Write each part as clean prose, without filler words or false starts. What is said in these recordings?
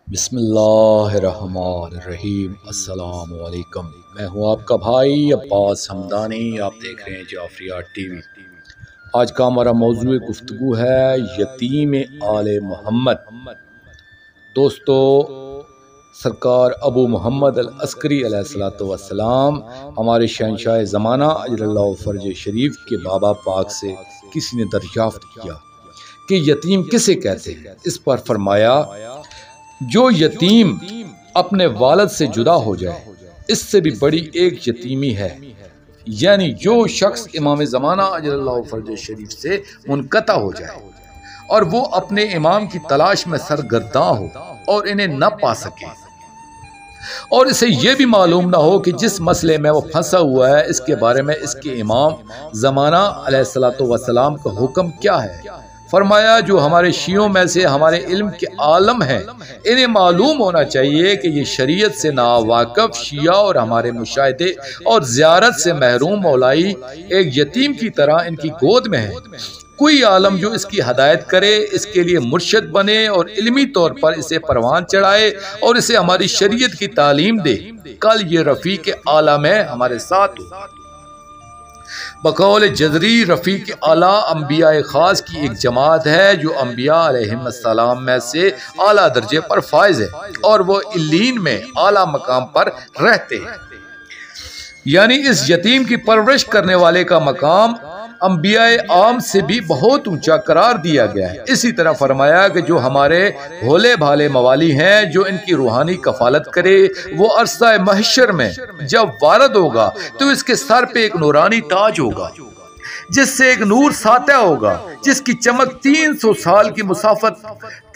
बिस्मिल्लाहिर्रहमानिर्रहीम। अस्सलामु अलैकुम। मैं हूं आपका भाई अब्बास हमदानी। आप देख रहे हैं जाफरिया टीवी। आज का हमारा मौजूद गुफ्तगू है यतीम आले मोहम्मद। दोस्तों, सरकार अबू मोहम्मद अल अस्करी अलैहिस्सलाम हमारे शहंशाह ज़माना अजरल्लाहु फ़र्ज शरीफ के बाबा पाक से किसी ने दरियाफ्त किया कि यतीम किसे कहते हैं। इस पर फरमाया, जो यतीम अपने वालिद से जुदा हो जाए, इससे भी बड़ी एक यतीमी है। यानी जो शख्स इमाम ज़माना अजरल्लाहु फ़र्ज शरीफ से मुनक़ता हो जाए और वो अपने इमाम की तलाश में सरगर्दां हो और इन्हें न पा सके, और इसे ये भी मालूम ना हो कि जिस मसले में वो फंसा हुआ है इसके बारे में इसके इमाम ज़माना अलैहिस्सलाम का हुक्म क्या है। फरमाया, जो हमारे शियों में से हमारे इल्म के आलम हैं, इन्हें मालूम होना चाहिए कि ये शरीयत से नावाकिफ शिया और हमारे मुशाहिदे और ज़ियारत से महरूम मौलाई एक यतीम की तरह इनकी गोद में है। कोई आलम जो इसकी हदायत करे, इसके लिए मुर्शिद बने और इल्मी तौर पर इसे परवान चढ़ाए और इसे हमारी शरीयत की तालीम दे, कल ये रफ़ीक आला में हमारे साथ हो। बकौल जज़री रफ़ीक आला अम्बिया ख़ास की एक जमात है जो अम्बिया अलैहिस्सलाम में से आला दर्जे पर फायज है और वो इल्लीन में आला मकाम पर रहते हैं। यानी इस यतीम की परवरिश करने वाले का मकाम अम्बिया आम से भी बहुत ऊंचा करार दिया गया है। इसी तरह फरमाया कि जो हमारे भोले भाले मवाली हैं, जो इनकी रूहानी कफालत करे, वो अरसा महशर में जब वारद होगा तो इसके सर पे एक नूरानी ताज होगा जिससे एक नूर साता होगा, जिसकी चमक 300 साल की मुसाफत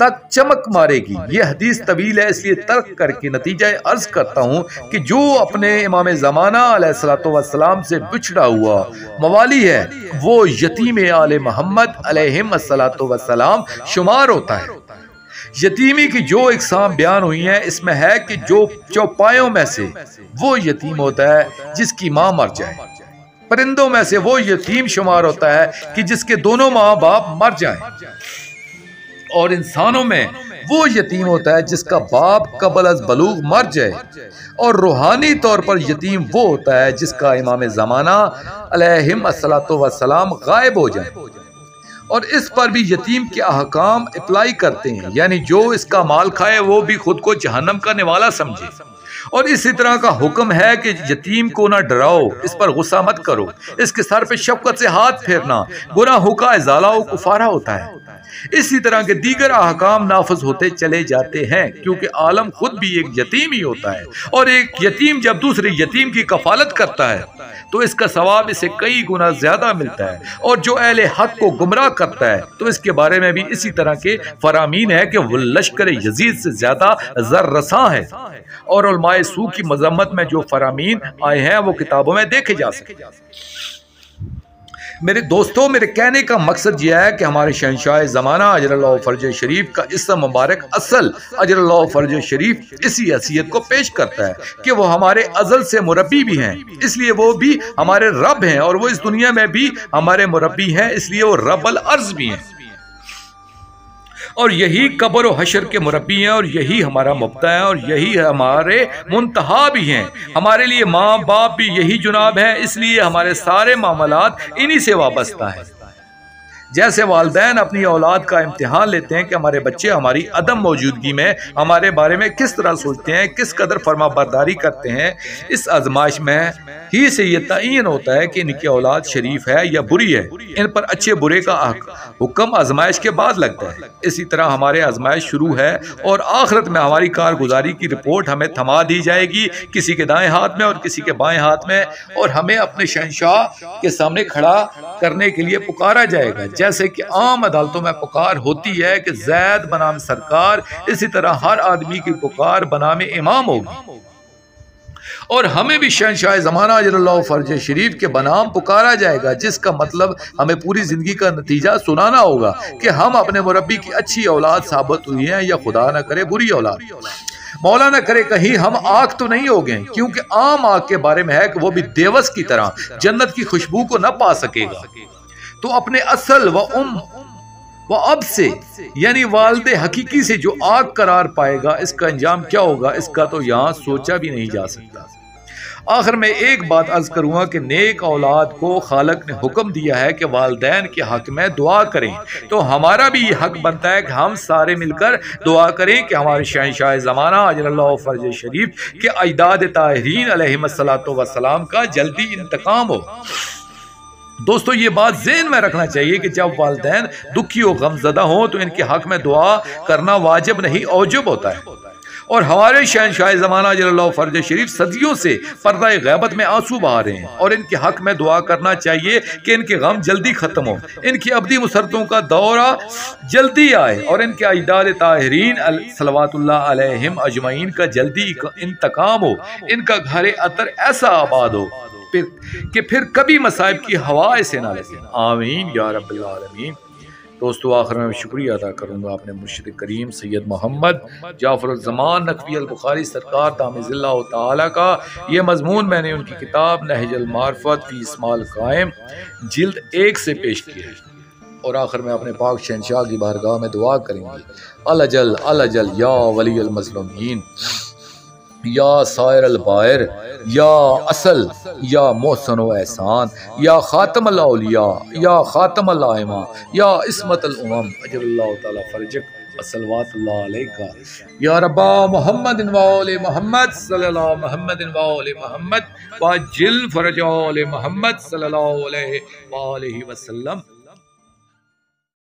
तक चमक मारेगी। यह हदीस तवील है, इसलिए तर्क करके नतीजा अर्ज करता हूँ कि जो अपने इमाम ज़माना अलैहिस्सलाम से बिछड़ा हुआ मवाली है, वो यतीम आले मोहम्मद अलैहिस्सलाम शुमार होता है। यतीमी की जो इकसाम बयान हुई है, इसमें है कि जो चौपायों में से वो यतीम होता है जिसकी माँ मर जाए, परिंदों में से वो यतीम शुमार होता है कि जिसके दोनों माँ बाप मर जाएं, और इंसानों में वो यतीम होता है जिसका बाप कबल अज बलूग मर जाए, और रूहानी तौर पर यतीम वो होता है जिसका इमाम ज़माना अलैहिस्सलाम गायब हो जाए। और इस पर भी यतीम के अहकाम अप्लाई करते हैं, यानी जो इसका माल खाए वो भी खुद को जहन्नम का निवाला समझे। और इसी तरह का हुक्म है कि यतीम को ना डराओ, इस पर गुस्सा मत करो, इसके सर पे शफकत से हाथ फेरना गुनाहों का इज़ाला व कुफारा होता है। इसी तरह के दीगर अहकाम नाफिज होते चले जाते हैं, क्योंकि आलम खुद भी एक यतीम ही होता है, और एक यतीम जब दूसरे यतीम की कफालत करता है तो इसका सवाब इसे कई गुना ज्यादा मिलता है, और जो अहले हक को गुमराह करता है तो इसके बारे में भी इसी तरह के फरामीन है कि वो लश्कर यजीद से ज्यादा ज़र्रसां है। और उलमाए सू की मजम्मत में जो फरामीन आए हैं वो किताबों में देखे जा सकते। मेरे दोस्तों, मेरे कहने का मकसद यह है कि हमारे शहंशाह ज़माना अजरल्लाहु फ़र्ज शरीफ का इस्म मुबारक असल अजरल्लाहु फ़र्ज शरीफ इसी हैसियत को पेश करता है कि वो हमारे अज़ल से मुरब्बी भी हैं, इसलिए वो भी हमारे रब हैं, और वो इस दुनिया में भी हमारे मुरब्बी हैं, इसलिए वो रब्बुल अर्ज़ भी हैं, और यही कब्र और हशर के मुरब्बी हैं, और यही हमारा मुब्दा है, और यही हमारे मुंतहा भी हैं। हमारे लिए माँ बाप भी यही जुनाब है, इसलिए हमारे सारे मामलात इन्हीं से वाबस्ता है। जैसे वालिदैन अपनी औलाद का इम्तिहान लेते हैं कि हमारे बच्चे हमारी अदम मौजूदगी में हमारे बारे में किस तरह सोचते हैं, किस कदर फरमा बरदारी करते हैं, इस आजमाइश में ही से ये तयन होता है कि इनकी औलाद शरीफ है या बुरी है। इन पर अच्छे बुरे का हुक्म आजमाइश के बाद लगता है। इसी तरह हमारे आजमाइश शुरू है, और आखिरत में हमारी कारगुजारी की रिपोर्ट हमें थमा दी जाएगी, किसी के दाएं हाथ में और किसी के बाएं हाथ में, और हमें अपने शहंशाह के सामने खड़ा करने के लिए पुकारा जाएगा। जैसे कि आम अदालतों में पुकार होती है कि ज़ैद बनाम सरकार, इसी तरह हर आदमी की पुकार बनाम इमाम होगी, और हमें भी शहंशाह ज़माना अजरल्लाहु फ़र्ज शरीफ के बनाम पुकारा जाएगा, जिसका मतलब हमें पूरी ज़िंदगी का नतीजा सुनाना होगा कि हम अपने मुरब्बी की अच्छी औलाद साबित हुई हैं या खुदा न करे बुरी औलाद। मौला न करे कहीं हम आग तो नहीं हो गए, क्योंकि आम आग के बारे में है कि वो भी देवस की तरह जन्नत की खुशबू को न पा सकेगा। तो अपने असल वह अब से यानी वालिद हकीकी से जो आग करार पाएगा, इसका अंजाम क्या होगा, इसका तो यहाँ सोचा भी नहीं जा सकता। आखिर में एक बात अर्ज करूंगा कि नेक औलाद को खालक ने हुक्म दिया है कि वालिदैन के हक में दुआ करें, तो हमारा भी ये हक बनता है कि हम सारे मिलकर दुआ करें कि हमारे शहंशाह ज़माना अजरल्लाहु फर्ज शरीफ के अजदाद ताहिरीन अलैहिस्सलातु वस्सलाम का जल्दी इंतकाम हो। दोस्तों, ये बात ज़हन में रखना चाहिए कि जब वालिदैन दुखी और गमज़दा हों तो इनके हक में दुआ करना वाजिब नहीं, औजब होता है। और हमारे शहंशाह ज़माना अजरल्लाहु फर्ज शरीफ सदियों से पर्दा गैबत में आंसू बहा रहे हैं, और इनके हक में दुआ करना चाहिए कि इनके गम जल्दी ख़त्म हो, इनकी अबदी मुसरतों का दौरा जल्दी आए, और इनके अजदाद ताहिरीन सलवातुल्लाह अलैहिम अजमईन का जल्दी इंतकाम हो, इनका घर अतर ऐसा आबाद हो कि फिर कभी मसाइब की हवा ऐसे ना लगे। आमीन या रब्बिल आलमीन। दोस्तों, आखिर में शुक्रिया अदा करूँगा अपने मुर्शिद करीम सैयद मोहम्मद जाफ़र ज़मान नकवी अल बुखारी सरकार दामज़िल्लाहु ताला का। ये मजमून मैंने उनकी किताब नहजुल मारिफत फ़ी इस्माल क़ाइम जिल्द 1 से पेश किया। और आखिर में अपने पाक शहंशाह की बारगाह में दुआ करेंगे, अल अजल या वली अल मज़लूमीन, या सायर अल बायर, या असल, या मोहसन व एहसान, या खातम अल औलिया, या खातम अल आइमा, या इस्मत अल उमम अजरल्लाहु ताला फर्जक सल्लल्लाहु अलैका या रब्बा मुहम्मद व आले मुहम्मद सल्लल्लाहु मुहम्मद व आले मुहम्मद व जिल फरज आले मुहम्मद सल्लल्लाहु अलैहि व आलिहि वसल्लम।